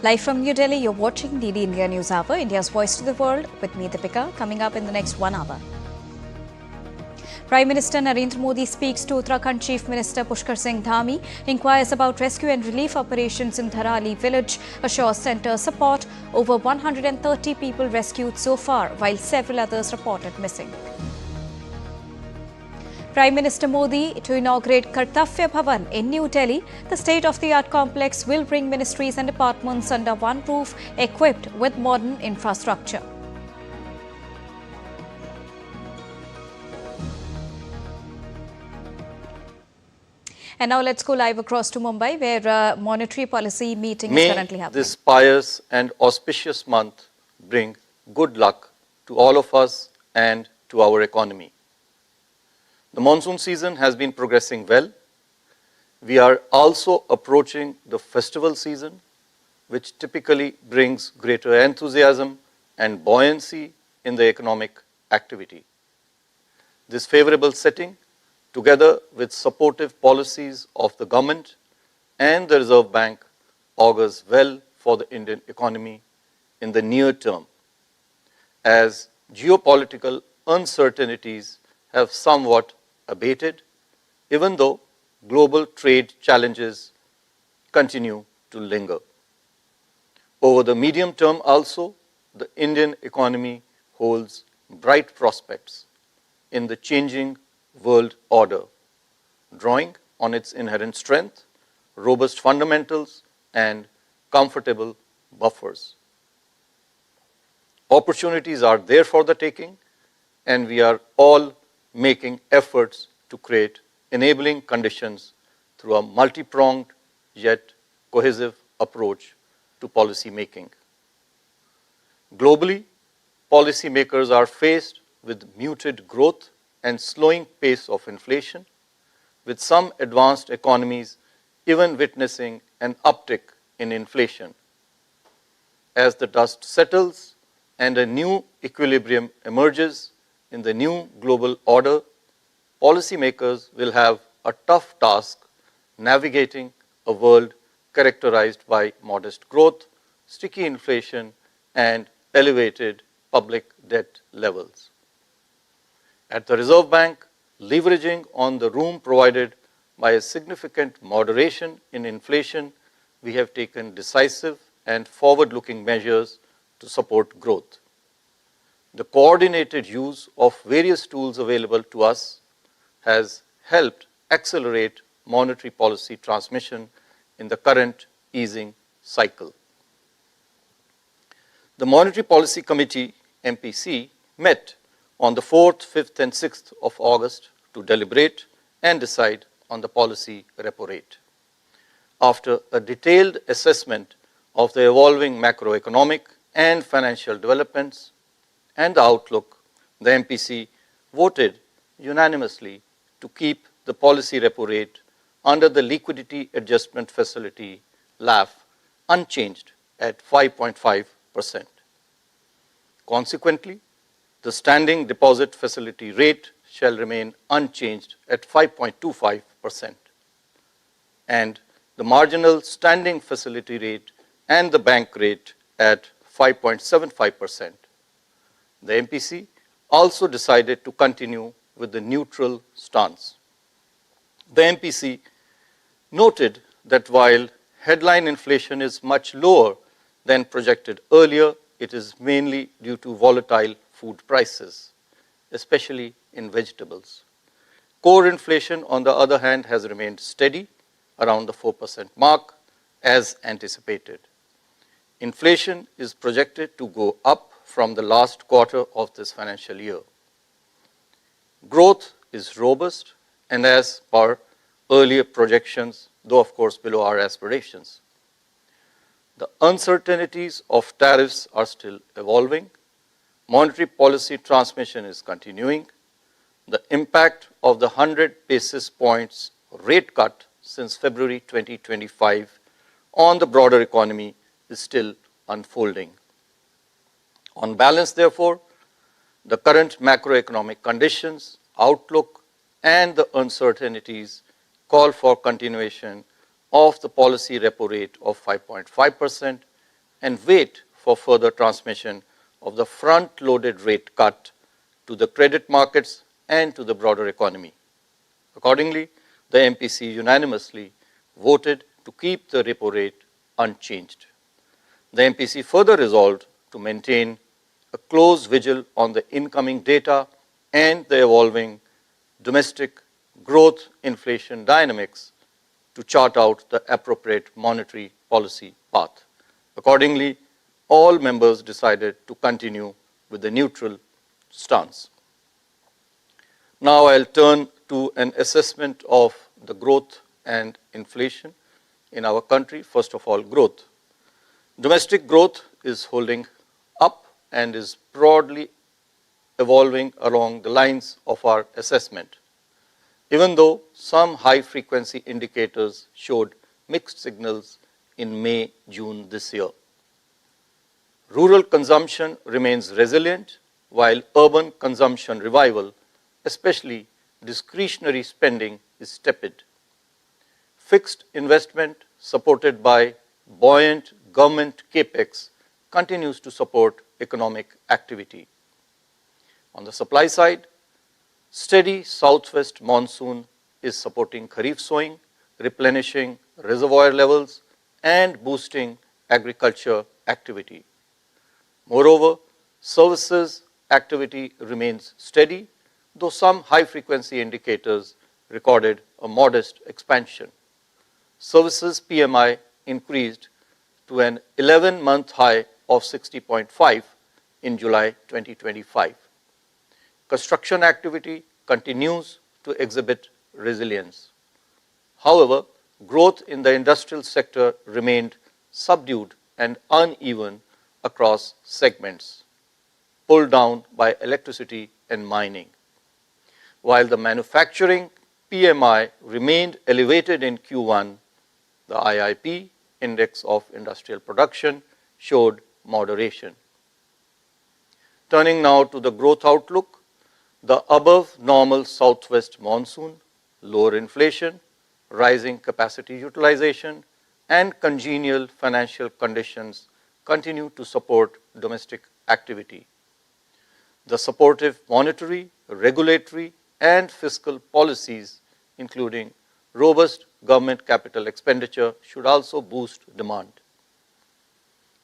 Live from New Delhi, you're watching DD India News Hour, India's voice to the world, with me, Deepika, coming up in the next 1 hour. Prime Minister Narendra Modi speaks to Uttarakhand Chief Minister Pushkar Singh Dhami, inquires about rescue and relief operations in Dharali village, assures centre support. Over 130 people rescued so far, while several others reported missing. Prime Minister Modi to inaugurate Kartvya Bhavan in New Delhi. The state-of-the-art complex will bring ministries and departments under one roof, equipped with modern infrastructure. And now let's go live across to Mumbai, where a monetary policy meeting is currently happening. May this pious and auspicious month bring good luck to all of us and to our economy. The monsoon season has been progressing well. We are also approaching the festival season, which typically brings greater enthusiasm and buoyancy in the economic activity. This favorable setting, together with supportive policies of the government and the Reserve Bank, augurs well for the Indian economy in the near term, as geopolitical uncertainties have somewhat abated, even though global trade challenges continue to linger. Over the medium term also, the Indian economy holds bright prospects in the changing world order, drawing on its inherent strength, robust fundamentals, and comfortable buffers. Opportunities are there for the taking, and we are all making efforts to create enabling conditions through a multi-pronged yet cohesive approach to policy making. Globally, policymakers are faced with muted growth and slowing pace of inflation, with some advanced economies even witnessing an uptick in inflation. As the dust settles and a new equilibrium emerges in the new global order, policymakers will have a tough task navigating a world characterized by modest growth, sticky inflation, and elevated public debt levels. At the Reserve Bank, leveraging on the room provided by a significant moderation in inflation, we have taken decisive and forward-looking measures to support growth. The coordinated use of various tools available to us has helped accelerate monetary policy transmission in the current easing cycle. The Monetary Policy Committee, MPC, met on the 4th, 5th, and 6th of August to deliberate and decide on the policy repo rate. After a detailed assessment of the evolving macroeconomic and financial developments and the outlook, the MPC voted unanimously to keep the policy repo rate under the Liquidity Adjustment Facility, LAF, unchanged at 5.5%. Consequently, the standing deposit facility rate shall remain unchanged at 5.25%, and the marginal standing facility rate and the bank rate at 5.75%. The MPC also decided to continue with the neutral stance. The MPC noted that while headline inflation is much lower than projected earlier, it is mainly due to volatile food prices, especially in vegetables. Core inflation, on the other hand, has remained steady around the 4% mark as anticipated. Inflation is projected to go up from the last quarter of this financial year. Growth is robust and as per earlier projections, though of course below our aspirations. The uncertainties of tariffs are still evolving. Monetary policy transmission is continuing. The impact of the 100 basis points rate cut since February 2025 on the broader economy is still unfolding. On balance, therefore, the current macroeconomic conditions, outlook, and the uncertainties call for continuation of the policy repo rate of 5.5% and wait for further transmission of the front-loaded rate cut to the credit markets and to the broader economy. Accordingly, the MPC unanimously voted to keep the repo rate unchanged. The MPC further resolved to maintain a close vigil on the incoming data and the evolving domestic growth inflation dynamics to chart out the appropriate monetary policy path. Accordingly, all members decided to continue with the neutral stance. Now I'll turn to an assessment of the growth and inflation in our country. First of all, growth. Domestic growth is holding up and is broadly evolving along the lines of our assessment, even though some high-frequency indicators showed mixed signals in May, June this year. Rural consumption remains resilient, while urban consumption revival, especially discretionary spending, is tepid. Fixed investment, supported by buoyant government capex, continues to support economic activity. On the supply side, steady southwest monsoon is supporting kharif sowing, replenishing reservoir levels, and boosting agriculture activity. Moreover, services activity remains steady, though some high-frequency indicators recorded a modest expansion. Services PMI increased to an 11-month high of 60.5 in July 2025. Construction activity continues to exhibit resilience. However, growth in the industrial sector remained subdued and uneven across segments, pulled down by electricity and mining. While the manufacturing PMI remained elevated in Q1, the IIP, Index of Industrial Production, showed moderation. Turning now to the growth outlook, the above normal southwest monsoon, lower inflation, rising capacity utilization, and congenial financial conditions continue to support domestic activity. The supportive monetary, regulatory, and fiscal policies, including robust government capital expenditure, should also boost demand.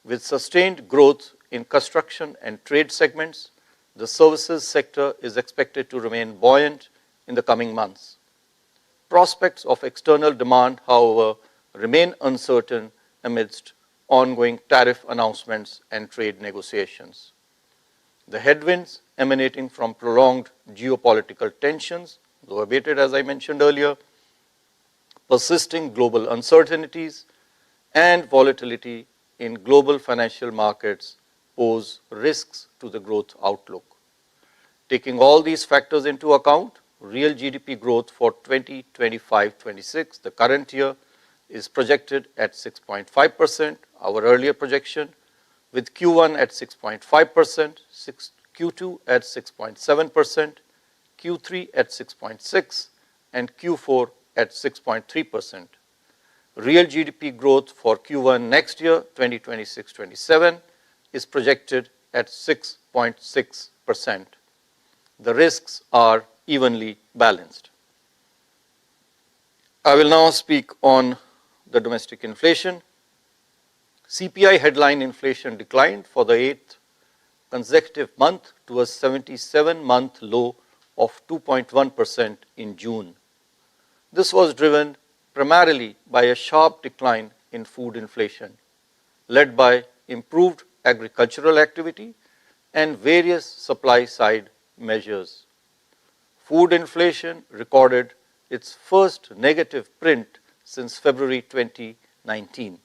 With sustained growth in construction and trade segments, the services sector is expected to remain buoyant in the coming months. Prospects of external demand, however, remain uncertain amidst ongoing tariff announcements and trade negotiations. The headwinds emanating from prolonged geopolitical tensions, though abated as I mentioned earlier, persisting global uncertainties, and volatility in global financial markets pose risks to the growth outlook. Taking all these factors into account, real GDP growth for 2025-26, the current year, is projected at 6.5%, our earlier projection, with Q1 at 6.5%, Q2 at 6.7%, Q3 at 6.6%, and Q4 at 6.3%. Real GDP growth for Q1 next year, 2026-27, is projected at 6.6%. The risks are evenly balanced. I will now speak on the domestic inflation. CPI headline inflation declined for the 8th consecutive month to a 77-month low of 2.1% in June. This was driven primarily by a sharp decline in food inflation, led by improved agricultural activity and various supply-side measures. Food inflation recorded its first negative print since February 2019.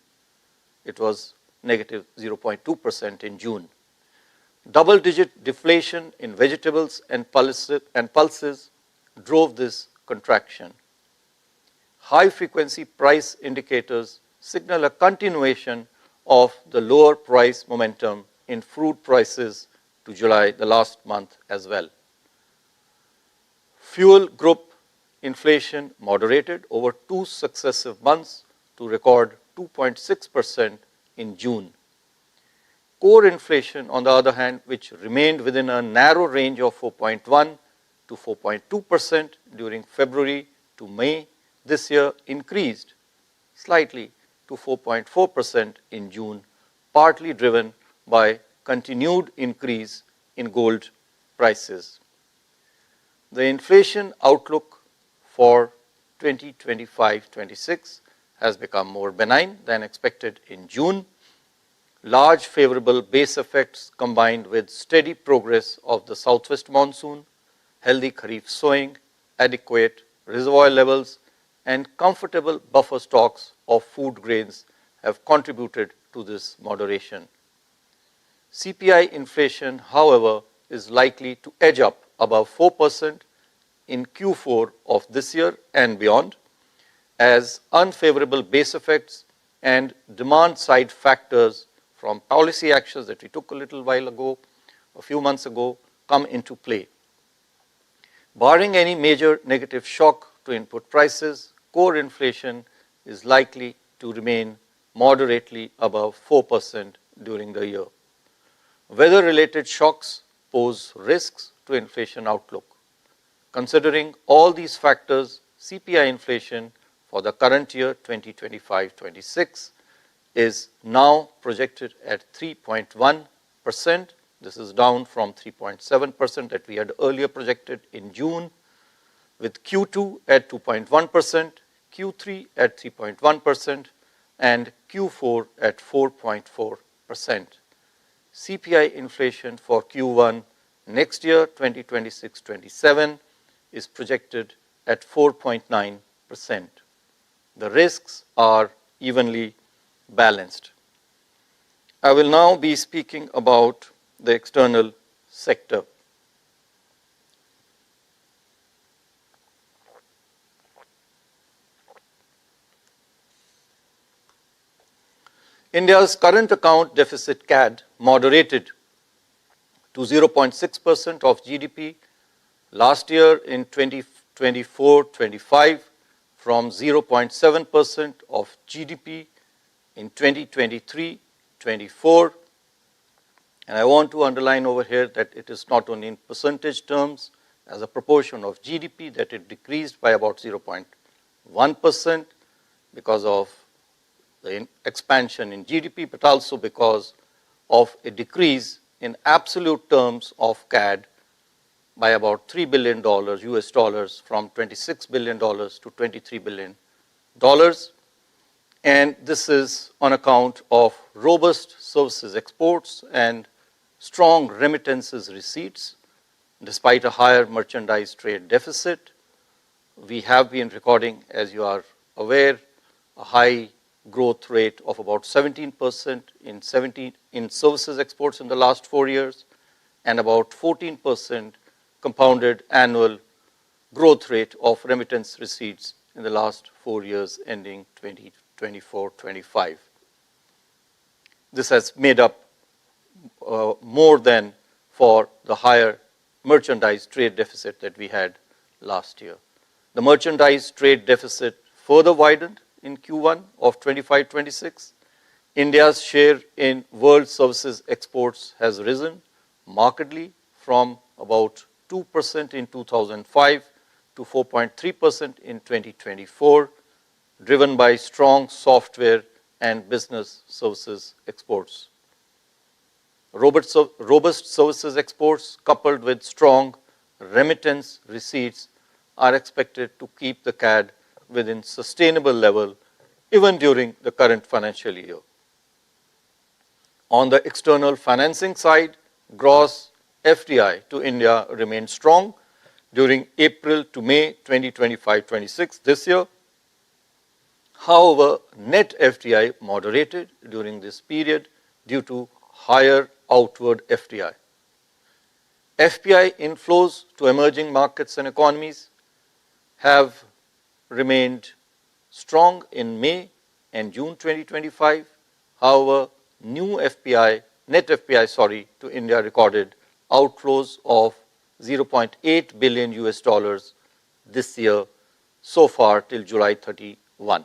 It was negative 0.2% in June. Double-digit deflation in vegetables and pulses drove this contraction. High-frequency price indicators signal a continuation of the lower price momentum in fruit prices to July, the last month as well. Fuel group inflation moderated over 2 successive months to record 2.6% in June. Core inflation, on the other hand, which remained within a narrow range of 4.1 to 4.2% during February to May this year, increased slightly to 4.4% in June, partly driven by continued increase in gold prices. The inflation outlook for 2025-26 has become more benign than expected in June. Large favorable base effects combined with steady progress of the southwest monsoon, healthy kharif sowing, adequate reservoir levels, and comfortable buffer stocks of food grains have contributed to this moderation. CPI inflation, however, is likely to edge up above 4% in Q4 of this year and beyond, as unfavorable base effects and demand side factors from policy actions that we took a little while ago, a few months ago, come into play. Barring any major negative shock to input prices, core inflation is likely to remain moderately above 4% during the year. Weather-related shocks pose risks to inflation outlook. Considering all these factors, CPI inflation for the current year 2025-26 is now projected at 3.1%. This is down from 3.7% that we had earlier projected in June, with Q2 at 2.1%, Q3 at 3.1%, and Q4 at 4.4%. CPI inflation for Q1 next year, 2026-27, is projected at 4.9%. The risks are evenly balanced. I will now be speaking about the external sector. India's current account deficit CAD moderated to 0.6% of GDP last year in 2024-25 from 0.7% of GDP in 2023-24. And I want to underline over here that it is not only in percentage terms as a proportion of GDP that it decreased by about 0.1% because of the expansion in GDP, but also because of a decrease in absolute terms of CAD by about $3 billion US dollars from $26 billion to $23 billion. And this is on account of robust services exports and strong remittances receipts. Despite a higher merchandise trade deficit, we have been recording, as you are aware, a high growth rate of about 17% in services exports in the last 4 years, and about 14% compounded annual growth rate of remittance receipts in the last 4 years ending 2024-25. This has made up more than for the higher merchandise trade deficit that we had last year. The merchandise trade deficit further widened in Q1 of 25-26. India's share in world services exports has risen markedly from about 2% in 2005 to 4.3% in 2024, driven by strong software and business services exports. Robust services exports coupled with strong remittance receipts are expected to keep the CAD within sustainable level even during the current financial year. On the external financing side, gross FDI to India remained strong during April to May 2025-26 this year. However, net FDI moderated during this period due to higher outward FDI. FPI inflows to emerging markets and economies have remained strong in May and June 2025. However, net FPI to India recorded outflows of 0.8 billion US dollars this year so far till July 31.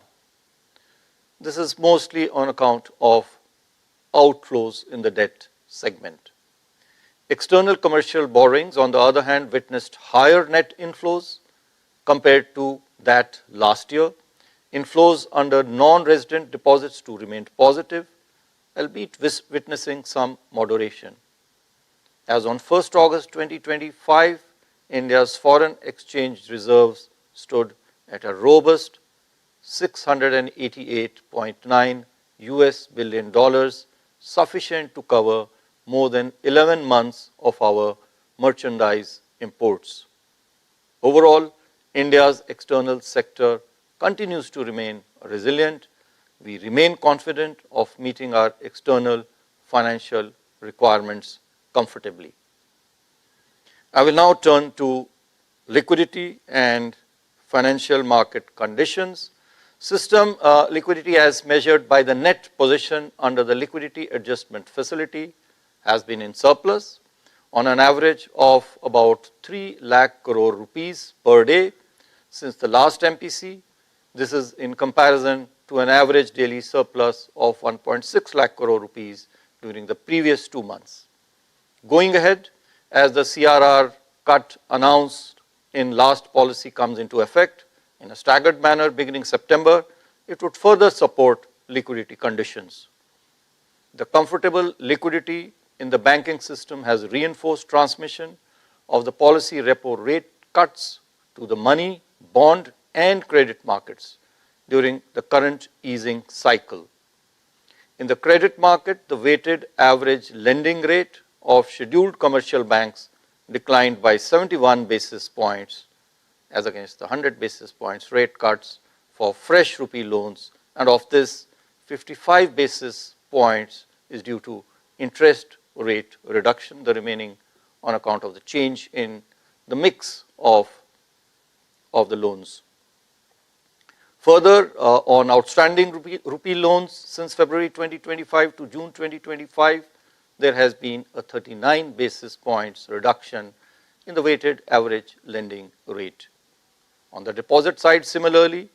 This is mostly on account of outflows in the debt segment. External commercial borrowings, on the other hand, witnessed higher net inflows compared to that last year. Inflows under non-resident deposits too remained positive, albeit witnessing some moderation. As on 1st August 2025, India's foreign exchange reserves stood at a robust $688.9 billion, sufficient to cover more than 11 months of our merchandise imports. Overall, India's external sector continues to remain resilient. We remain confident of meeting our external financial requirements comfortably. I will now turn to liquidity and financial market conditions. System liquidity, as measured by the net position under the liquidity adjustment facility, has been in surplus on an average of about 3 lakh crore rupees per day since the last MPC. This is in comparison to an average daily surplus of 1.6 lakh crore rupees during the previous 2 months. Going ahead, as the CRR cut announced in last policy comes into effect in a staggered manner beginning September, it would further support liquidity conditions. The comfortable liquidity in the banking system has reinforced transmission of the policy repo rate cuts to the money, bond and credit markets during the current easing cycle. In the credit market, the weighted average lending rate of scheduled commercial banks declined by 71 basis points as against the 100 basis points rate cuts for fresh rupee loans, and of this 55 basis points is due to interest rate reduction, the remaining on account of the change in the mix of the loans. Further, on outstanding rupee loans since February 2025 to June 2025, there has been a 39 basis points reduction in the weighted average lending rate. On the deposit side, similarly,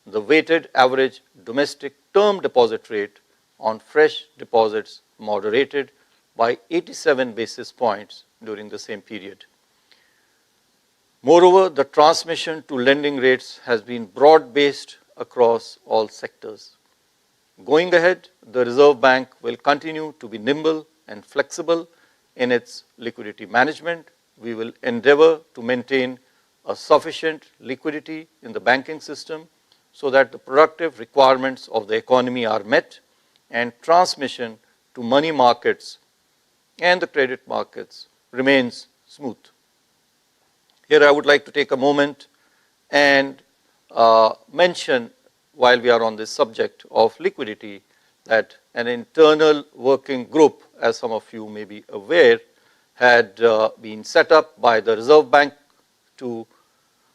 the weighted average domestic term deposit rate on fresh deposits moderated by 87 basis points during the same period. Moreover, the transmission to lending rates has been broad-based across all sectors. Going ahead, the Reserve Bank will continue to be nimble and flexible in its liquidity management. We will endeavor to maintain a sufficient liquidity in the banking system so that the productive requirements of the economy are met and transmission to money markets and the credit markets remains smooth. Here I would like to take a moment and mention, while we are on this subject of liquidity, that an internal working group, as some of you may be aware, had been set up by the Reserve Bank to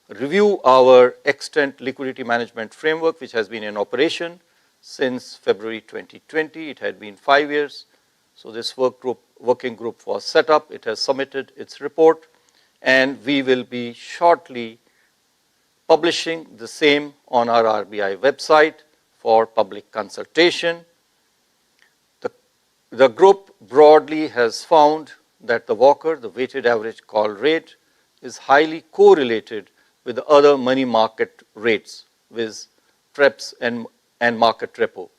review our extant liquidity management framework, which has been in operation since February 2020. It had been 5 years. So this working group was set up. It has submitted its report, and we will be shortly publishing the same on our RBI website for public consultation. The group broadly has found that the WACR, the weighted average call rate, is highly correlated with the other money market rates, with TREPs and market repo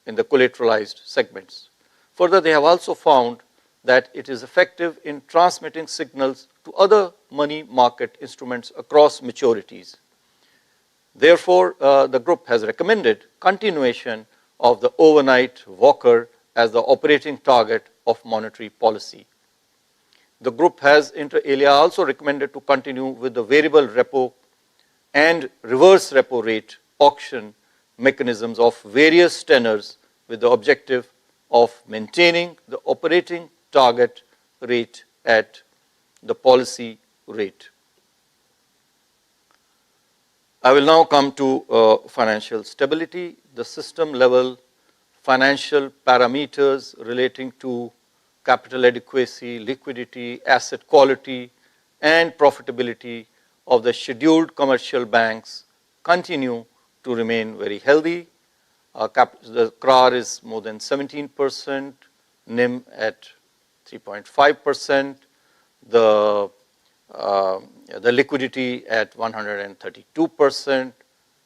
in the collateralized segments. Further, they have also found that it is effective in transmitting signals to other money market instruments across maturities. Therefore, the group has recommended continuation of the overnight WACR as the operating target of monetary policy. The group has inter alia also recommended to continue with the variable repo and reverse repo rate auction mechanisms of various tenors with the objective of maintaining the operating target rate at the policy rate. I will now come to financial stability. The system level financial parameters relating to capital adequacy, liquidity, asset quality, and profitability of the scheduled commercial banks continue to remain very healthy. The CRAR is more than 17%, NIM at 3.5%, the liquidity at 132%,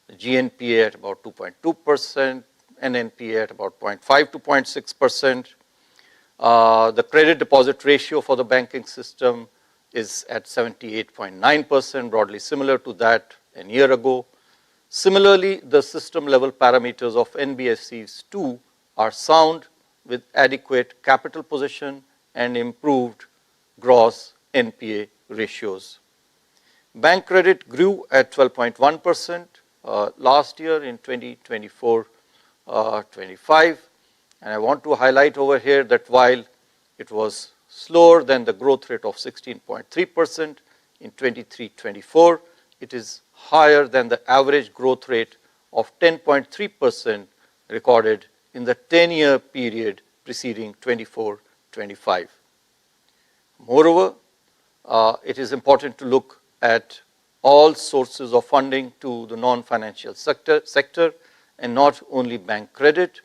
the GNPA at about 2.2%, NNPA at about 0.5 to 0.6%. The credit deposit ratio for the banking system is at 78.9%, broadly similar to that a year ago. Similarly, the system level parameters of NBFCs too are sound, with adequate capital position and improved gross NPA ratios. Bank credit grew at 12.1% last year in 2024-25. And I want to highlight over here that while it was slower than the growth rate of 16.3% in 23-24, it is higher than the average growth rate of 10.3% recorded in the 10-year period preceding 24-25. Moreover, it is important to look at all sources of funding to the non-financial sector and not only bank credit.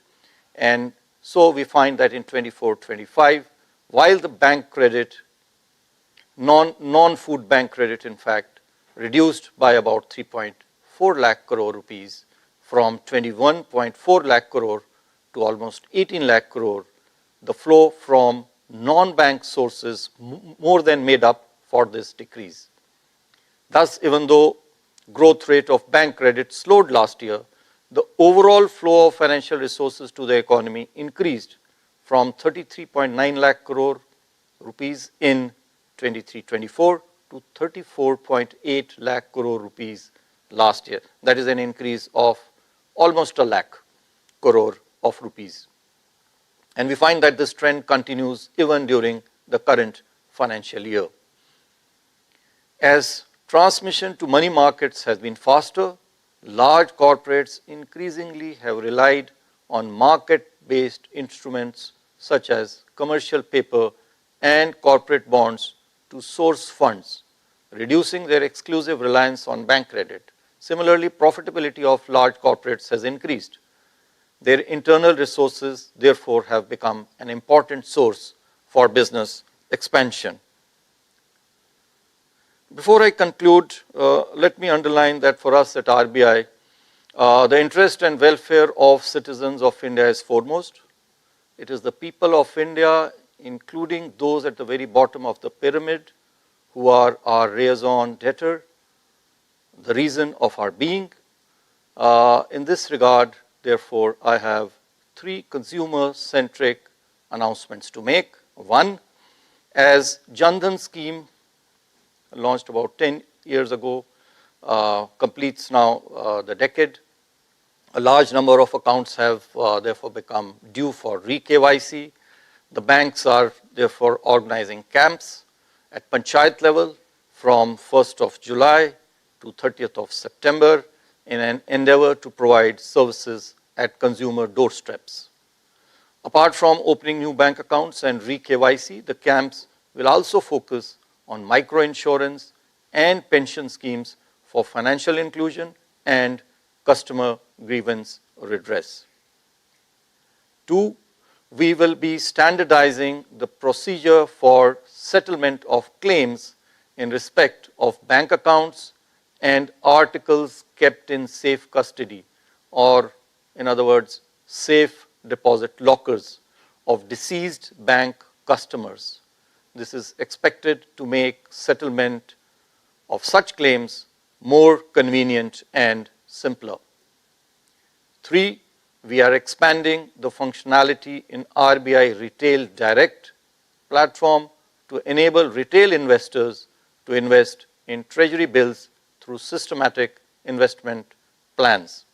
And so we find that in 24-25, while the bank credit, non-food bank credit in fact, reduced by about 3.4 lakh crore rupees from 21.4 lakh crore to almost 18 lakh crore, the flow from non-bank sources more than made up for this decrease. Thus, even though growth rate of bank credit slowed last year, the overall flow of financial resources to the economy increased from 33.9 lakh crore rupees in 23-24 to 34.8 lakh crore rupees last year. That is an increase of almost a lakh crore of rupees. And we find that this trend continues even during the current financial year. As transmission to money markets has been faster, large corporates increasingly have relied on market-based instruments such as commercial paper and corporate bonds to source funds, reducing their exclusive reliance on bank credit. Similarly, profitability of large corporates has increased. Their internal resources, therefore, have become an important source for business expansion. Before I conclude, let me underline that for us at RBI, the interest and welfare of citizens of India is foremost. It is the people of India, including those at the very bottom of the pyramid, who are our raison d'etre, the reason of our being. In this regard, therefore, I have three consumer-centric announcements to make. One, as Jan Dhan scheme launched about 10 years ago, completes now the decade. A large number of accounts have therefore become due for re-KYC. The banks are therefore organizing camps at Panchayat level from 1st of July to 30th of September in an endeavor to provide services at consumer doorsteps. Apart from opening new bank accounts and re-KYC, the camps will also focus on micro-insurance and pension schemes for financial inclusion and customer grievance redress. Two, we will be standardizing the procedure for settlement of claims in respect of bank accounts and articles kept in safe custody, or in other words, safe deposit lockers of deceased bank customers. This is expected to make settlement of such claims more convenient and simpler. Three, we are expanding the functionality in RBI Retail Direct platform to enable retail investors to invest in treasury bills through systematic investment plans.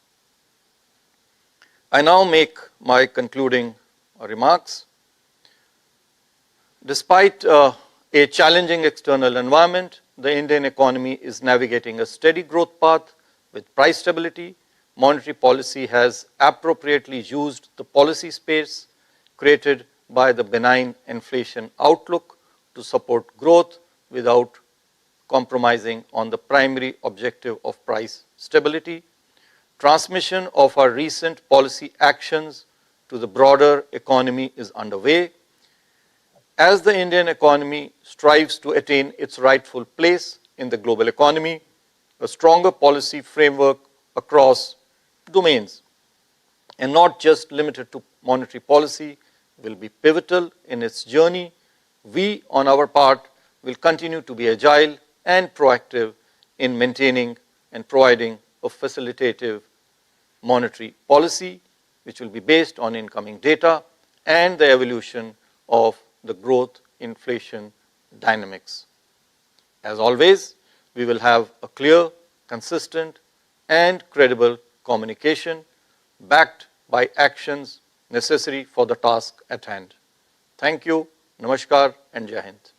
I now make my concluding remarks. Despite a challenging external environment, the Indian economy is navigating a steady growth path with price stability. Monetary policy has appropriately used the policy space created by the benign inflation outlook to support growth without compromising on the primary objective of price stability. Transmission of our recent policy actions to the broader economy is underway. As the Indian economy strives to attain its rightful place in the global economy, a stronger policy framework across domains and not just limited to monetary policy will be pivotal in its journey. We, on our part, will continue to be agile and proactive in maintaining and providing a facilitative monetary policy, which will be based on incoming data and the evolution of the growth inflation dynamics. As always, we will have a clear, consistent, and credible communication backed by actions necessary for the task at hand. Thank you, Namaskar, and Jai Hind.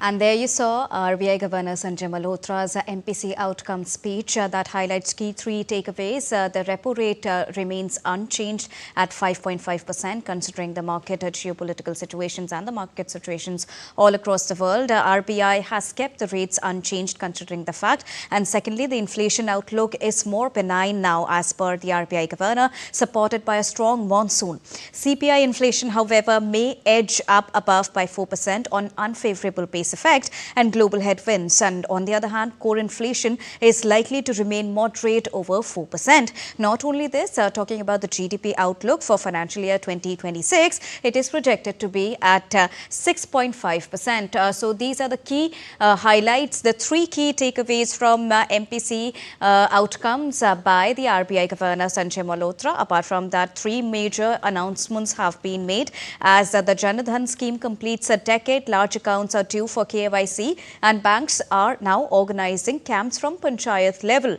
And there you saw RBI Governor Sanjay Malhotra's MPC outcome speech that highlights key three takeaways. The repo rate remains unchanged at 5.5%, considering the market geopolitical situations and the market situations all across the world. RBI has kept the rates unchanged considering the fact. And secondly, the inflation outlook is more benign now as per the RBI Governor, supported by a strong monsoon. CPI inflation, however, may edge up above by 4% on unfavorable base effect and global headwinds. And on the other hand, core inflation is likely to remain moderate over 4%. Not only this, talking about the GDP outlook for financial year 2026, it is projected to be at 6.5%. So these are the key highlights, the three key takeaways from MPC outcomes by the RBI Governor Sanjay Malhotra. Apart from that, three major announcements have been made. As the Jan Dhan scheme completes a decade, large accounts are due for KYC and banks are now organizing camps from panchayat level.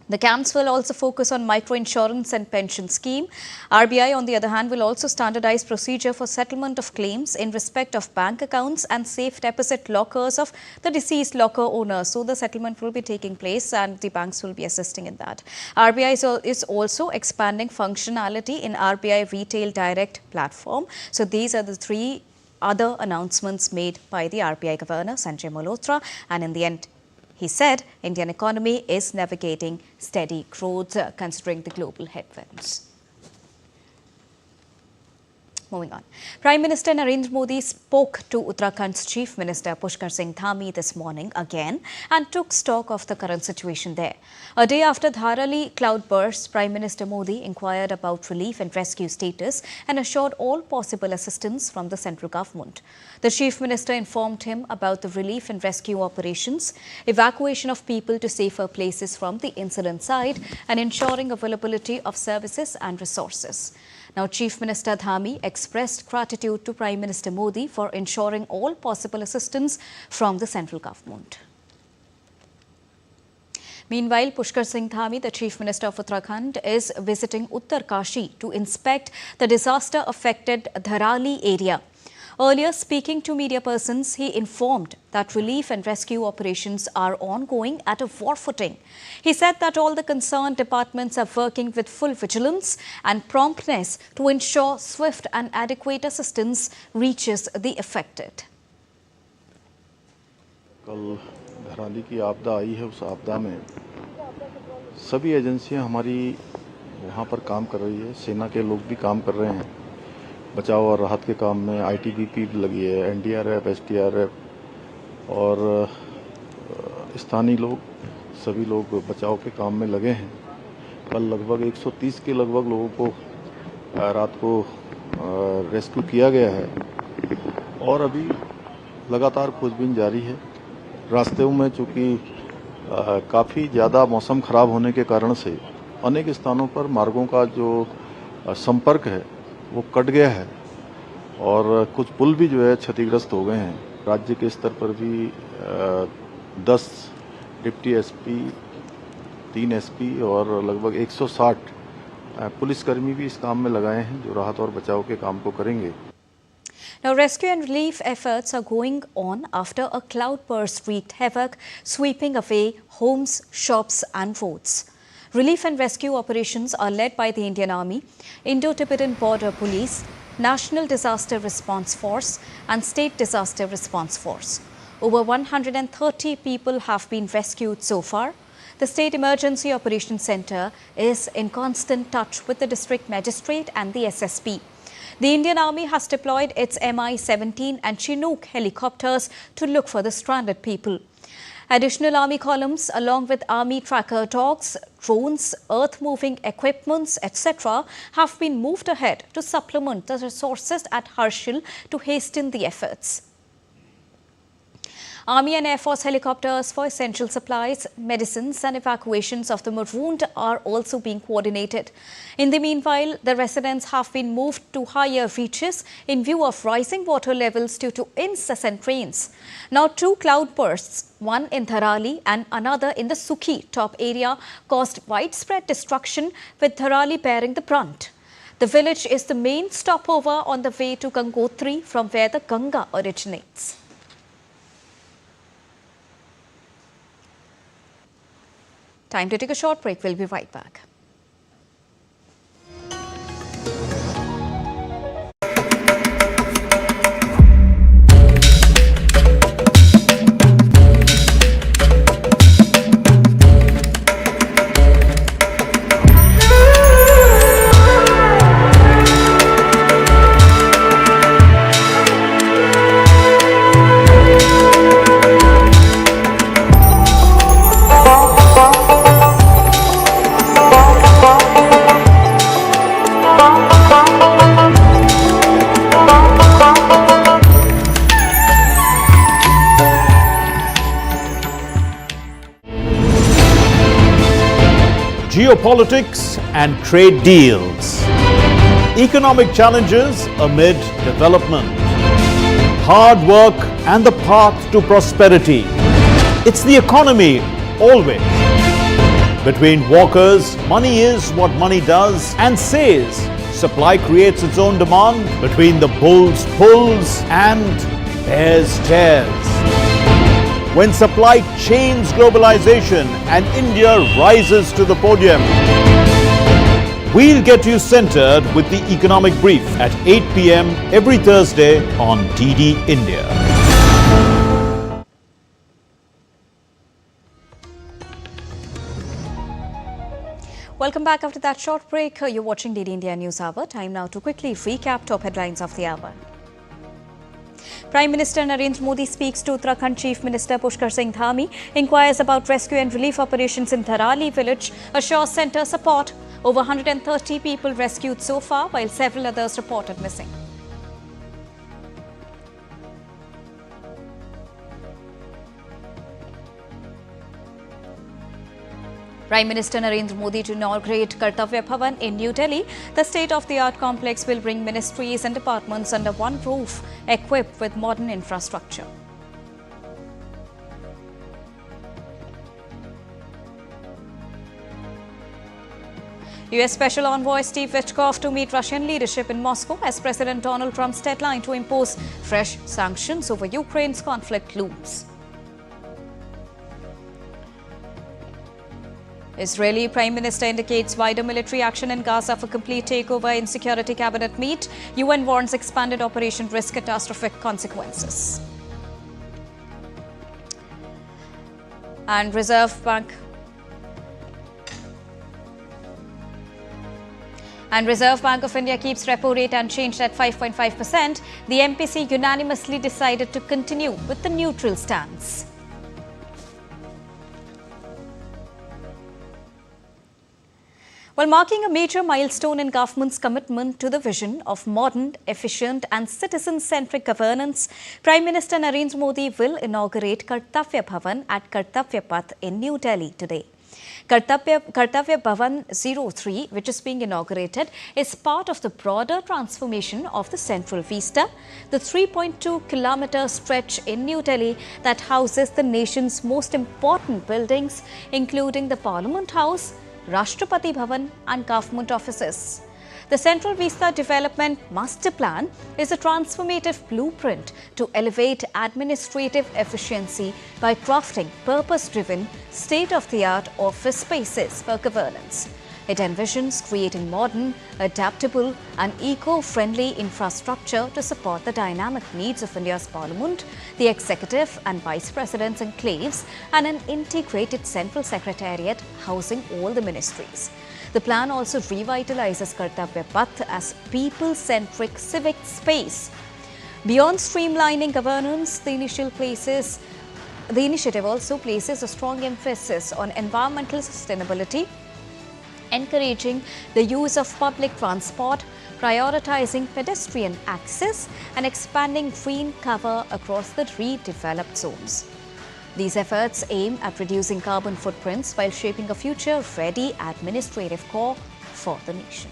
The camps will also focus on micro-insurance and pension scheme. RBI, on the other hand, will also standardize procedure for settlement of claims in respect of bank accounts and safe deposit lockers of the deceased locker owners. So the settlement will be taking place and the banks will be assisting in that. RBI is also expanding functionality in RBI Retail Direct platform. So these are the three other announcements made by the RBI Governor Sanjay Malhotra, and in the end, he said Indian economy is navigating steady growth considering the global headwinds. Moving on. Prime Minister Narendra Modi spoke to Uttarakhand's Chief Minister Pushkar Singh Dhami this morning again and took stock of the current situation there. A day after Dharali cloudburst, Prime Minister Modi inquired about relief and rescue status and assured all possible assistance from the central government. The Chief Minister informed him about the relief and rescue operations, evacuation of people to safer places from the incident site, and ensuring availability of services and resources. Now, Chief Minister Dhami expressed gratitude to Prime Minister Modi for ensuring all possible assistance from the central government. Meanwhile, Pushkar Singh Dhami, the Chief Minister of Uttarakhand, is visiting Uttarakhand to inspect the disaster-affected Dharali area. Earlier, speaking to media persons, he informed that relief and rescue operations are ongoing at a war footing. He said that all the concerned departments are working with full vigilance and promptness to ensure swift and adequate assistance reaches the affected. कल धराली की आपदा आई है, उस आपदा में सभी एजेंसियां हमारी वहां पर काम कर रही है, सेना के लोग भी काम कर रहे हैं, बचाव और राहत के काम में आईटीबीपी लगी है, एनडीआरएफ, एसडीआरएफ और स्थानीय लोग, सभी लोग बचाव के काम में लगे हैं। कल लगभग 130 के लगभग लोगों को रात को रेस्क्यू किया गया है और अभी लगातार खोजबीन जारी है। रास्ते में चूँकि काफ़ी ज़्यादा मौसम ख़राब होने के कारण से अनेक स्थानों पर मार्गों का जो संपर्क है वो कट गया है और कुछ पुल भी जो है क्षतिग्रस्त हो गए हैं। राज्य के स्तर पर भी 10 डिप्टी एसपी, 3 एसपी और लगभग 160 पुलिसकर्मी भी इस काम में लगाए हैं जो राहत और बचाव के काम को करेंगे। Now, rescue and relief efforts are going on after a cloudburst wreaked havoc, sweeping away homes, shops and roads. Relief and rescue operations are led by the Indian Army, Indo-Tibetan Border Police, National Disaster Response Force and State Disaster Response Force. Over 130 people have been rescued so far. The State Emergency Operations Centre is in constant touch with the district magistrate and the SSP. The Indian Army has deployed its Mi-17 and Chinook helicopters to look for the stranded people. Additional Army columns along with Army tracker dogs, drones, earth-moving equipments, etc. have been moved ahead to supplement the resources at Harshil to hasten the efforts. Army and Air Force helicopters for essential supplies, medicines and evacuations of the marooned are also being coordinated. In the meanwhile, the residents have been moved to higher reaches in view of rising water levels due to incessant rains. Now, 2 cloudbursts, one in Dharali and another in the Sukhi top area, caused widespread destruction, with Dharali bearing the brunt. The village is the main stopover on the way to Gangotri, from where the Ganga originates. Time to take a short break. We'll be right back. Geopolitics and trade deals. Economic challenges amid development. Hard work and the path to prosperity. It's the economy always. Between walkers, money is what money does and says. Supply creates its own demand. Between the bulls pulls and bears tears. When supply chains globalization and India rises to the podium. We'll get you centered with the economic brief at 8 p.m. every Thursday on DD India. Welcome back after that short break. You're watching DD India News Hour. Time now to quickly recap top headlines of the hour. Prime Minister Narendra Modi speaks to Uttarakhand Chief Minister Pushkar Singh Dhami, inquires about rescue and relief operations in Dharali village, assures centre support. Over 130 people rescued so far, while several others reported missing. Prime Minister Narendra Modi to inaugurate Kartvya Bhavan in New Delhi. The state-of-the-art complex will bring ministries and departments under one roof, equipped with modern infrastructure. US Special Envoy Steve Witkoff to meet Russian leadership in Moscow as President Donald Trump's deadline to impose fresh sanctions over Ukraine's conflict looms. Israeli Prime Minister indicates wider military action in Gaza for complete takeover in Security Cabinet meet. UN warns expanded operation risk catastrophic consequences. And Reserve Bank of India keeps repo rate unchanged at 5.5%. The MPC unanimously decided to continue with the neutral stance. While marking a major milestone in government's commitment to the vision of modern, efficient and citizen-centric governance, Prime Minister Narendra Modi will inaugurate Kartvya Bhavan at Kartvya Path in New Delhi today. Kartvya Bhavan 03, which is being inaugurated, is part of the broader transformation of the Central Vista, the 3.2-kilometer stretch in New Delhi that houses the nation's most important buildings, including the Parliament House, Rashtrapati Bhavan and government offices. The Central Vista Development Master Plan is a transformative blueprint to elevate administrative efficiency by crafting purpose-driven, state-of-the-art office spaces for governance. It envisions creating modern, adaptable and eco-friendly infrastructure to support the dynamic needs of India's Parliament, the Executive and Vice President's enclaves, and an integrated Central Secretariat housing all the ministries. The plan also revitalizes Kartvya Bhavan as people-centric civic space. Beyond streamlining governance, the initiative also places a strong emphasis on environmental sustainability, encouraging the use of public transport, prioritizing pedestrian access, and expanding green cover across the redeveloped zones. These efforts aim at reducing carbon footprints while shaping a future-ready administrative core for the nation.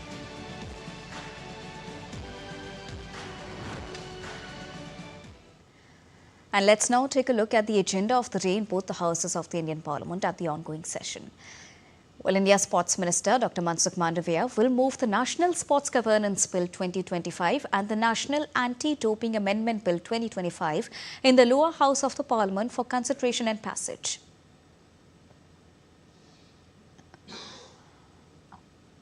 And let's now take a look at the agenda of the day in both the houses of the Indian Parliament at the ongoing session. Well, India's Sports Minister Dr. Mansukh Mandavia will move the National Sports Governance Bill 2025 and the National Anti-Doping Amendment Bill 2025 in the lower house of the Parliament for consideration and passage.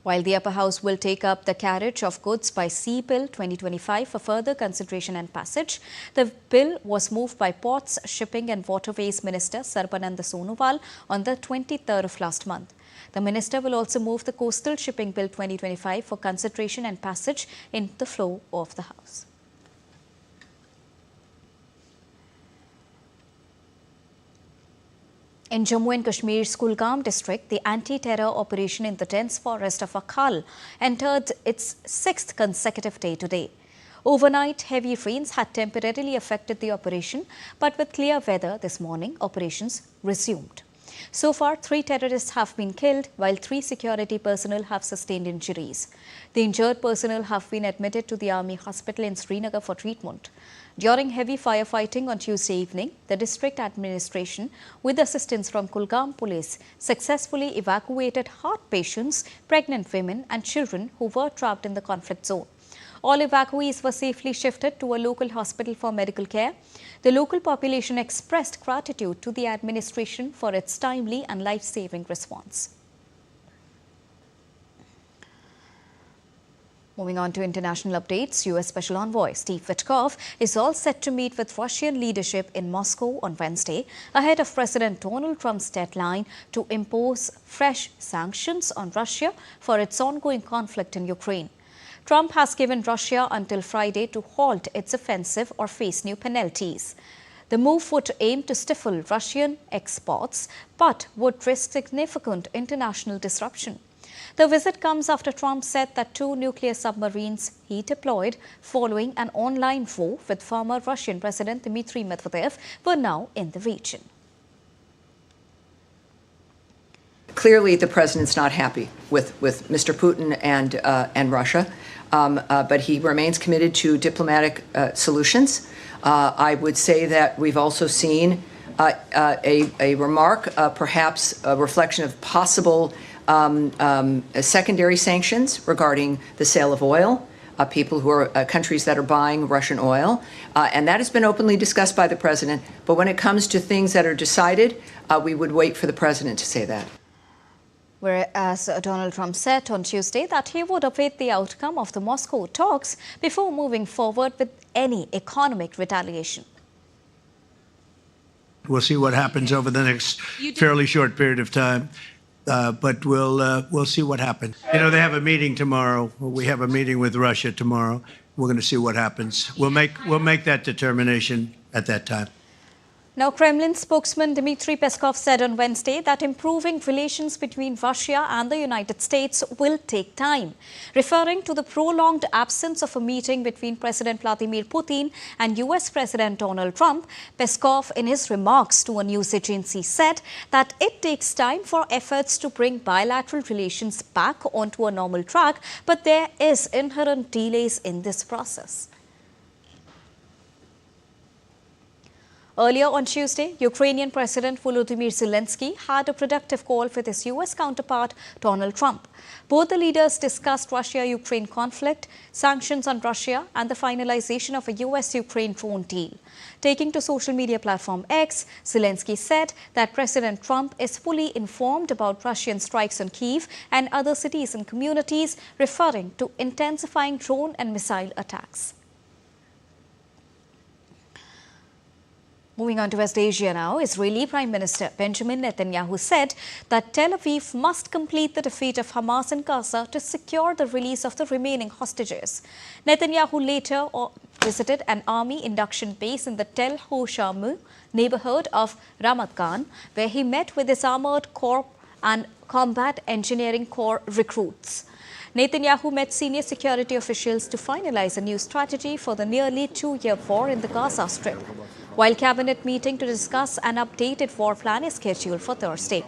While the upper house will take up the Carriage of Goods by Sea Bill 2025 for further consideration and passage, the bill was moved by Ports, Shipping and Waterways Minister Sarbananda Sonowal on the 23rd of last month. The minister will also move the Coastal Shipping Bill 2025 for consideration and passage in the floor of the House. In Jammu and Kashmir's Kulgam district, the anti-terror operation in the dense forest of Akhal entered its 6th consecutive day today. Overnight, heavy rains had temporarily affected the operation, but with clear weather this morning, operations resumed. So far, 3 terrorists have been killed, while 3 security personnel have sustained injuries. The injured personnel have been admitted to the Army Hospital in Srinagar for treatment. During heavy firefighting on Tuesday evening, the district administration, with assistance from Kulgam police, successfully evacuated heart patients, pregnant women and children who were trapped in the conflict zone. All evacuees were safely shifted to a local hospital for medical care. The local population expressed gratitude to the administration for its timely and life-saving response. Moving on to international updates, U.S. Special Envoy Steve Witkoff is all set to meet with Russian leadership in Moscow on Wednesday, ahead of President Donald Trump's deadline to impose fresh sanctions on Russia for its ongoing conflict in Ukraine. Trump has given Russia until Friday to halt its offensive or face new penalties. The move would aim to stifle Russian exports, but would risk significant international disruption. The visit comes after Trump said that 2 nuclear submarines he deployed following an online war with former Russian President Dmitry Medvedev were now in the region. Clearly, the president's not happy with Mr. Putin and Russia, but he remains committed to diplomatic solutions. I would say that we've also seen a remark, perhaps a reflection of possible secondary sanctions regarding the sale of oil, people who are countries that are buying Russian oil. And that has been openly discussed by the president. But when it comes to things that are decided, we would wait for the president to say that. Whereas Donald Trump said on Tuesday that he would await the outcome of the Moscow talks before moving forward with any economic retaliation. We'll see what happens over the next fairly short period of time. But we'll see what happens. You know, they have a meeting tomorrow. We have a meeting with Russia tomorrow. We're going to see what happens. We'll make that determination at that time. Now, Kremlin spokesman Dmitry Peskov said on Wednesday that improving relations between Russia and the United States will take time. Referring to the prolonged absence of a meeting between President Vladimir Putin and US President Donald Trump, Peskov, in his remarks to a news agency, said that it takes time for efforts to bring bilateral relations back onto a normal track, but there is inherent delays in this process. Earlier on Tuesday, Ukrainian President Volodymyr Zelensky had a productive call with his US counterpart Donald Trump. Both the leaders discussed Russia-Ukraine conflict, sanctions on Russia, and the finalization of a US-Ukraine drone deal. Taking to social media platform X, Zelensky said that President Trump is fully informed about Russian strikes on Kyiv and other cities and communities, referring to intensifying drone and missile attacks. Moving on to West Asia now, Israeli Prime Minister Benjamin Netanyahu said that Tel Aviv must complete the defeat of Hamas in Gaza to secure the release of the remaining hostages. Netanyahu later visited an army induction base in the Tel Hoshamu neighborhood of Ramat Gan, where he met with his armored corps and combat engineering corps recruits. Netanyahu met senior security officials to finalize a new strategy for the nearly two-year war in the Gaza Strip, while cabinet meeting to discuss an updated war plan is scheduled for Thursday.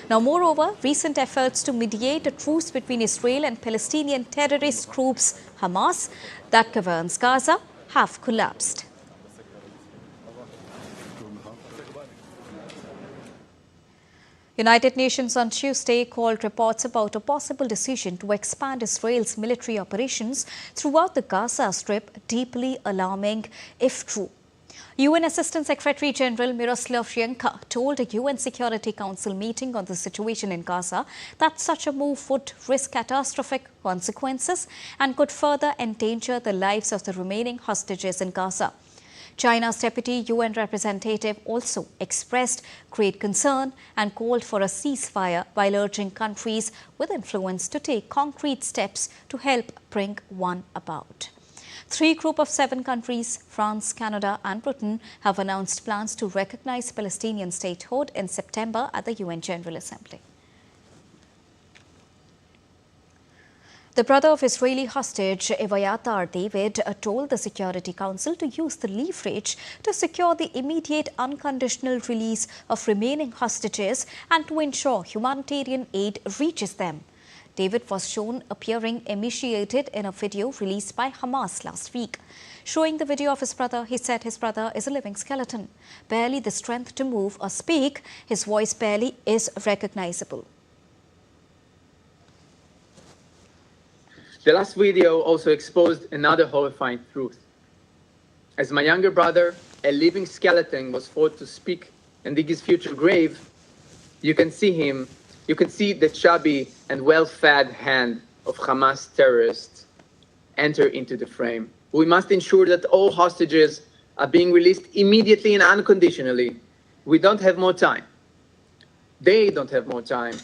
Now, moreover, recent efforts to mediate a truce between Israel and Palestinian terrorist groups Hamas that governs Gaza have collapsed. United Nations on Tuesday called reports about a possible decision to expand Israel's military operations throughout the Gaza Strip deeply alarming if true. UN Assistant Secretary General Miroslav Yenka told a UN Security Council meeting on the situation in Gaza that such a move would risk catastrophic consequences and could further endanger the lives of the remaining hostages in Gaza. China's deputy UN representative also expressed great concern and called for a ceasefire while urging countries with influence to take concrete steps to help bring one about. Three groups of 7 countries, France, Canada and Britain, have announced plans to recognize Palestinian statehood in September at the UN General Assembly. The brother of Israeli hostage Evayatar David told the Security Council to use the leverage to secure the immediate unconditional release of remaining hostages and to ensure humanitarian aid reaches them. David was shown appearing emaciated in a video released by Hamas last week. Showing the video of his brother, he said his brother is a living skeleton. Barely the strength to move or speak, his voice barely is recognizable. The last video also exposed another horrifying truth. As my younger brother, a living skeleton, was forced to speak and dig his future grave, you can see the chubby and well-fed hand of Hamas terrorists enter into the frame. We must ensure that all hostages are being released immediately and unconditionally. We don't have more time. They don't have more time.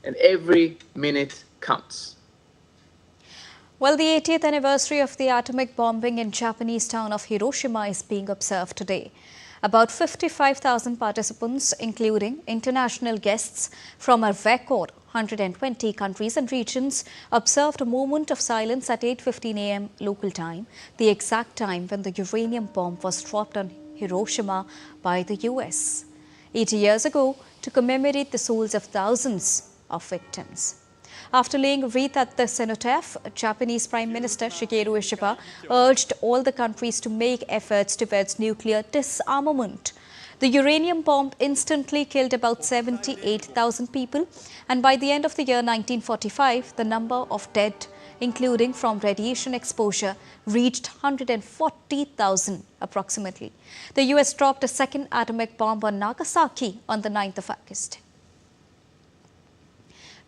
And every minute counts. Well, the 80th anniversary of the atomic bombing in Japanese town of Hiroshima is being observed today. About 55,000 participants, including international guests from a record 120 countries and regions, observed a moment of silence at 8:15 a.m. local time, the exact time when the uranium bomb was dropped on Hiroshima by the US 80 years ago to commemorate the souls of thousands of victims. After laying a wreath at the cenotaph, Japanese Prime Minister Shigeru Ishiba urged all the countries to make efforts towards nuclear disarmament. The uranium bomb instantly killed about 78,000 people, and by the end of the year 1945, the number of dead, including from radiation exposure, reached 140,000 approximately. The US dropped a second atomic bomb on Nagasaki on the 9th of August.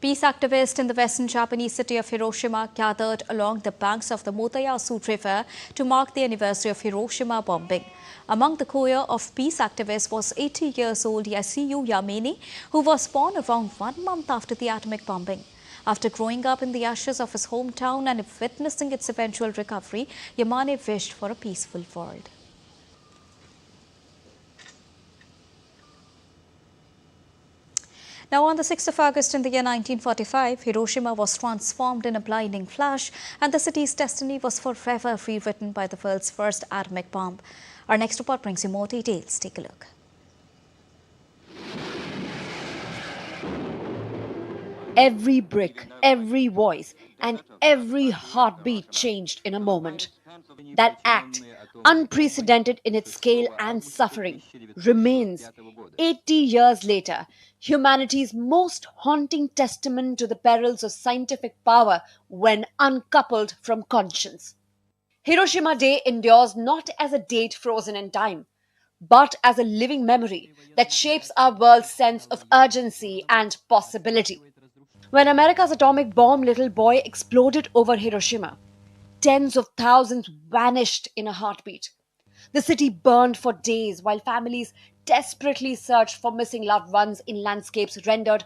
Peace activists in the western Japanese city of Hiroshima gathered along the banks of the Motoyasu River to mark the anniversary of Hiroshima bombing. Among the choir of peace activists was 80 years old Yasuyu Yamane, who was born around 1 month after the atomic bombing. After growing up in the ashes of his hometown and witnessing its eventual recovery, Yamane wished for a peaceful world. Now, on the 6th of August in the year 1945, Hiroshima was transformed in a blinding flash, and the city's destiny was forever rewritten by the world's first atomic bomb. Our next report brings you more details. Take a look. Every brick, every voice, and every heartbeat changed in a moment. That act, unprecedented in its scale and suffering, remains, 80 years later, humanity's most haunting testament to the perils of scientific power when uncoupled from conscience. Hiroshima Day endures not as a date frozen in time, but as a living memory that shapes our world's sense of urgency and possibility. When America's atomic bomb Little Boy exploded over Hiroshima, tens of thousands vanished in a heartbeat. The city burned for days while families desperately searched for missing loved ones in landscapes rendered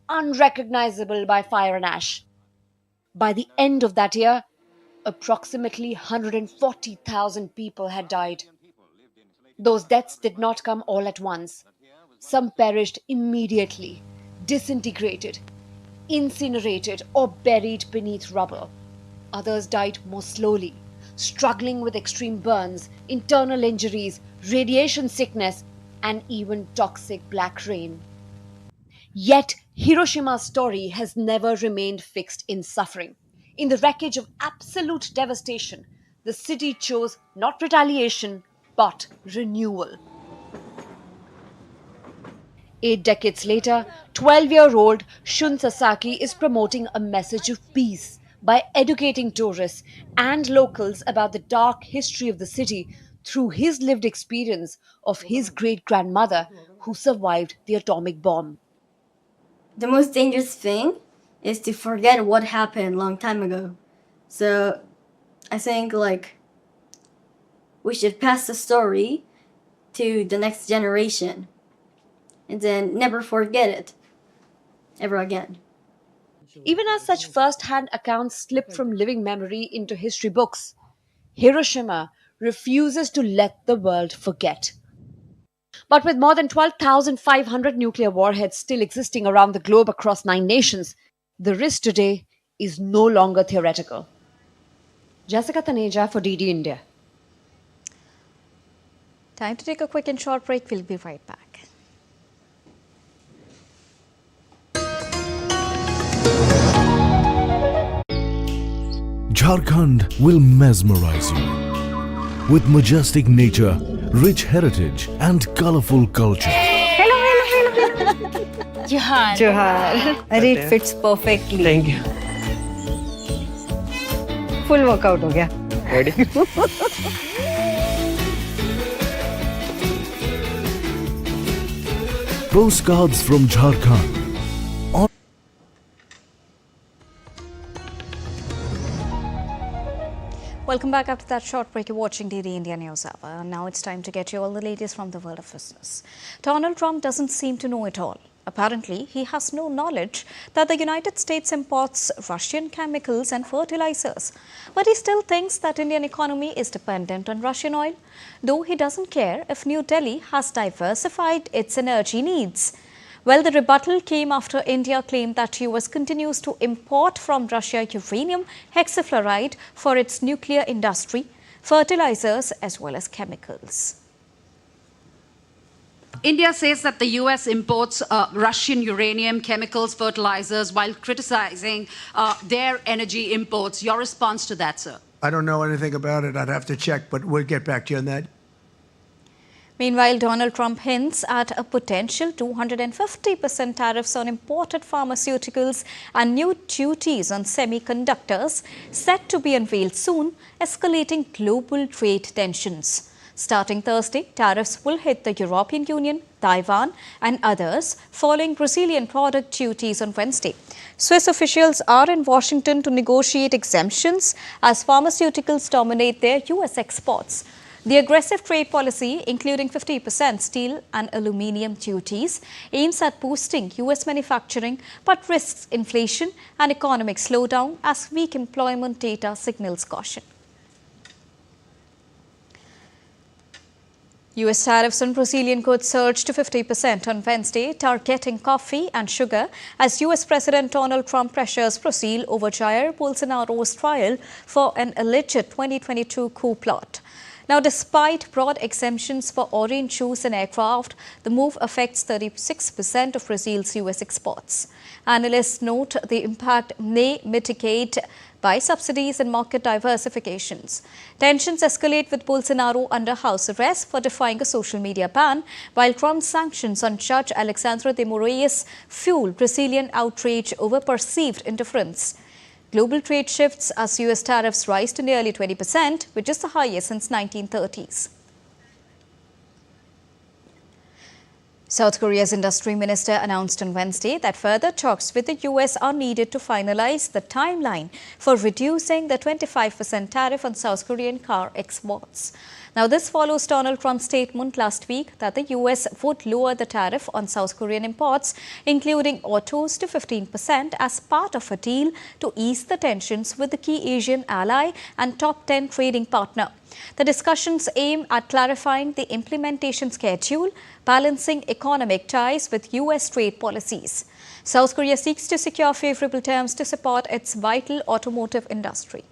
unrecognizable by fire and ash. By the end of that year, approximately 140,000 people had died. Those deaths did not come all at once. Some perished immediately, disintegrated, incinerated, or buried beneath rubble. Others died more slowly, struggling with extreme burns, internal injuries, radiation sickness, and even toxic black rain. Yet, Hiroshima's story has never remained fixed in suffering. In the wreckage of absolute devastation, the city chose not retaliation, but renewal. 8 decades later, 12-year-old Shun Sasaki is promoting a message of peace by educating tourists and locals about the dark history of the city through his lived experience of his great-grandmother who survived the atomic bomb. The most dangerous thing is to forget what happened a long time ago. So I think we should pass the story to the next generation and then never forget it ever again. Even as such first-hand accounts slip from living memory into history books, Hiroshima refuses to let the world forget. But with more than 12,500 nuclear warheads still existing around the globe across 9 nations, the risk today is no longer theoretical. Jessica Taneja for DD India. Time to take a quick and short break. We'll be right back. Jharkhand will mesmerize you with majestic nature, rich heritage and colorful culture. Hello. Johar. It fits perfectly. Thank you. Full workout हो गया. Ready? Postcards from Jharkhand. Welcome back after that short break. You're watching DD India News Hour. Now it's time to get you all the latest from the world of business. Donald Trump doesn't seem to know it all. Apparently, he has no knowledge that the United States imports Russian chemicals and fertilizers. But he still thinks that Indian economy is dependent on Russian oil, though he doesn't care if New Delhi has diversified its energy needs. Well, the rebuttal came after India claimed that US continues to import from Russia uranium hexafluoride for its nuclear industry, fertilizers as well as chemicals. India says that the US imports Russian uranium, chemicals, fertilizers while criticizing their energy imports. Your response to that, sir? I don't know anything about it. I'd have to check, but we'll get back to you on that. Meanwhile, Donald Trump hints at a potential 250% tariffs on imported pharmaceuticals and new duties on semiconductors set to be unveiled soon, escalating global trade tensions. Starting Thursday, tariffs will hit the European Union, Taiwan and others, following Brazilian product duties on Wednesday. Swiss officials are in Washington to negotiate exemptions as pharmaceuticals dominate their US exports. The aggressive trade policy, including 50% steel and aluminium duties, aims at boosting US manufacturing but risks inflation and economic slowdown as weak employment data signals caution. US tariffs on Brazilian goods surged to 50% on Wednesday, targeting coffee and sugar as US President Donald Trump pressures Brazil over Jair Bolsonaro's trial for an alleged 2022 coup plot. Now, despite broad exemptions for orange juice and aircraft, the move affects 36% of Brazil's US exports. Analysts note the impact may mitigate by subsidies and market diversifications. Tensions escalate with Bolsonaro under house arrest for defying a social media ban, while Trump's sanctions on Judge Alexandre de Moraes fuel Brazilian outrage over perceived interference. Global trade shifts as US tariffs rise to nearly 20%, which is the highest since 1930s. South Korea's industry minister announced on Wednesday that further talks with the US are needed to finalize the timeline for reducing the 25% tariff on South Korean car exports. Now, this follows Donald Trump's statement last week that the US would lower the tariff on South Korean imports, including autos, to 15% as part of a deal to ease the tensions with the key Asian ally and top 10 trading partner. The discussions aim at clarifying the implementation schedule, balancing economic ties with US trade policies. South Korea seeks to secure favorable terms to support its vital automotive industry.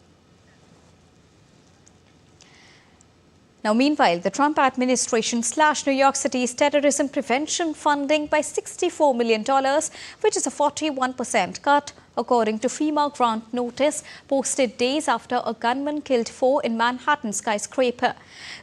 Now, meanwhile, the Trump administration slashed New York City's terrorism prevention funding by $64 million, which is a 41% cut, according to FEMA grant notice posted days after a gunman killed 4 in Manhattan skyscraper.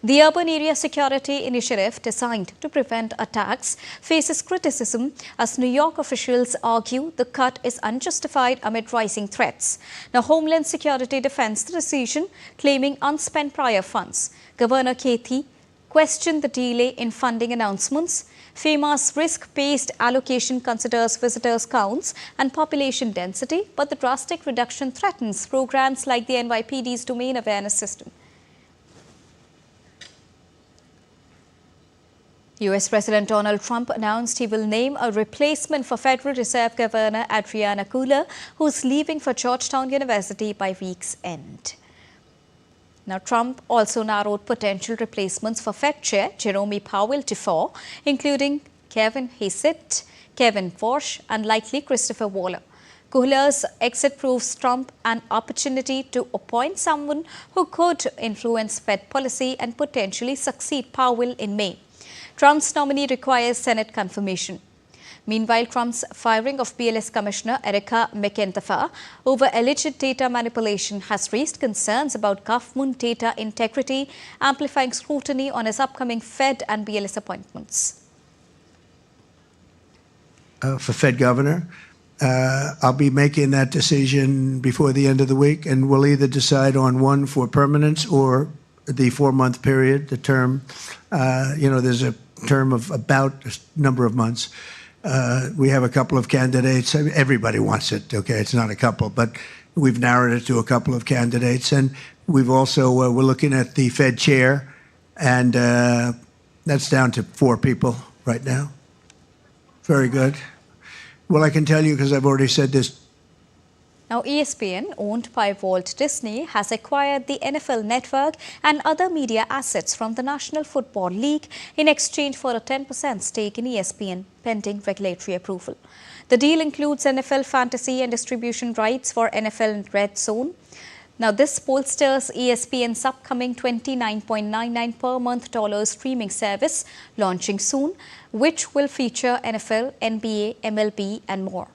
The Urban Area Security Initiative, designed to prevent attacks, faces criticism as New York officials argue the cut is unjustified amid rising threats. Now, Homeland Security defends the decision, claiming unspent prior funds. Governor Kathy questioned the delay in funding announcements. FEMA's risk-based allocation considers visitors' counts and population density, but the drastic reduction threatens programs like the NYPD's domain awareness system. US President Donald Trump announced he will name a replacement for Federal Reserve Governor Adriana Cooler, who's leaving for Georgetown University by week's end. Now, Trump also narrowed potential replacements for Fed Chair Jerome Powell to 4, including Kevin Hassett, Kevin Warsh, and likely Christopher Waller. Cooler's exit proves Trump an opportunity to appoint someone who could influence Fed policy and potentially succeed Powell in May. Trump's nominee requires Senate confirmation. Meanwhile, Trump's firing of BLS Commissioner Erica McEnteffer over alleged data manipulation has raised concerns about government data integrity, amplifying scrutiny on his upcoming Fed and BLS appointments. For Fed governor, I'll be making that decision before the end of the week, and we'll either decide on one for permanence or the 4-month period, the term. There's a term of about a number of months. We have a couple of candidates. I mean, everybody wants it, okay? It's not a couple, but we've narrowed it to a couple of candidates. And we've also, we're looking at the Fed chair, and that's down to 4 people right now. Very good. Well, I can tell you, because I've already said this. Now, ESPN, owned by Walt Disney, has acquired the NFL Network and other media assets from the National Football League in exchange for a 10% stake in ESPN, pending regulatory approval. The deal includes NFL fantasy and distribution rights for NFL Red Zone. Now, this bolsters ESPN's upcoming $29.99 per month streaming service, launching soon, which will feature NFL, NBA, MLB, and more.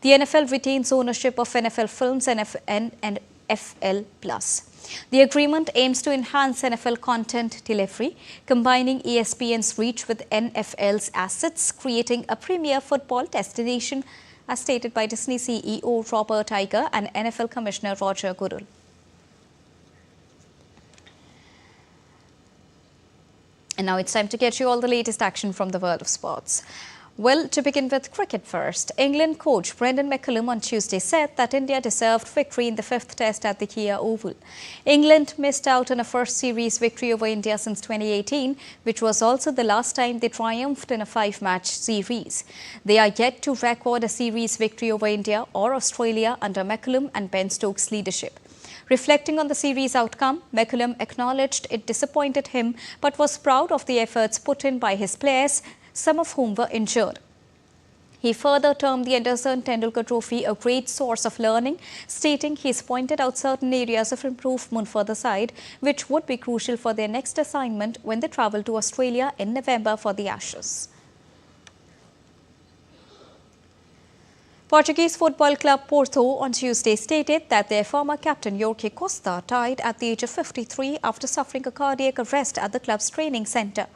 The NFL retains ownership of NFL Films and FL+. The agreement aims to enhance NFL content delivery, combining ESPN's reach with NFL's assets, creating a premier football destination, as stated by Disney CEO Robert Iger and NFL Commissioner Roger Goodell. And now it's time to get you all the latest action from the world of sports. Well, to begin with cricket first, England coach Brendan McCullum on Tuesday said that India deserved victory in the 5th test at the Kia Oval. England missed out on a first series victory over India since 2018, which was also the last time they triumphed in a 5-match series. They are yet to record a series victory over India or Australia under McCullum and Ben Stokes' leadership. Reflecting on the series outcome, McCullum acknowledged it disappointed him but was proud of the efforts put in by his players, some of whom were injured. He further termed the Anderson Tendulkar Trophy a great source of learning, stating he's pointed out certain areas of improvement for the side, which would be crucial for their next assignment when they travel to Australia in November for the Ashes. Portuguese football club Porto on Tuesday stated that their former captain Jorge Costa died at the age of 53 after suffering a cardiac arrest at the club's training centre.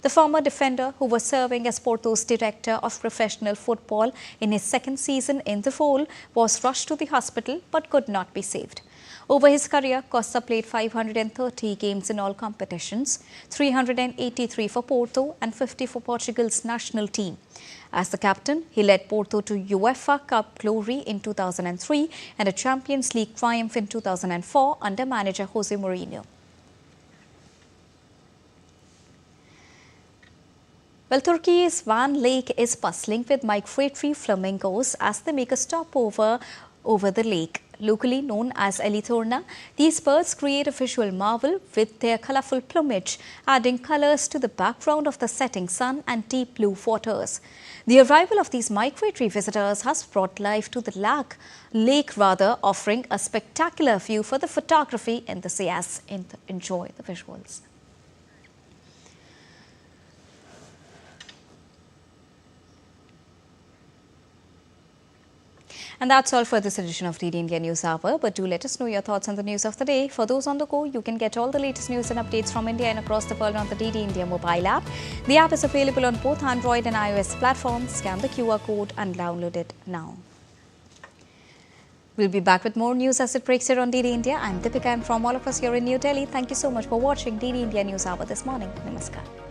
The former defender, who was serving as Porto's director of professional football in his second season in the role, was rushed to the hospital but could not be saved. Over his career, Costa played 530 games in all competitions, 383 for Porto and 50 for Portugal's national team. As the captain, he led Porto to UEFA Cup glory in 2003 and a Champions League triumph in 2004 under manager Jose Mourinho. Well, Turkey's Van Lake is bustling with migratory flamingos as they make a stopover over the lake. Locally known as Elitorna, these birds create a visual marvel with their colorful plumage, adding colors to the background of the setting sun and deep blue waters. The arrival of these migratory visitors has brought life to the lake, offering a spectacular view for the photography enthusiasts. Enjoy the visuals. And that's all for this edition of DD India News Hour. But do let us know your thoughts on the news of the day. For those on the go, you can get all the latest news and updates from India and across the world on the DD India mobile app. The app is available on both Android and iOS platforms. Scan the QR code and download it now. We'll be back with more news as it breaks here on DD India. I'm Deepika, and from all of us here in New Delhi, thank you so much for watching DD India News Hour this morning. Namaskar.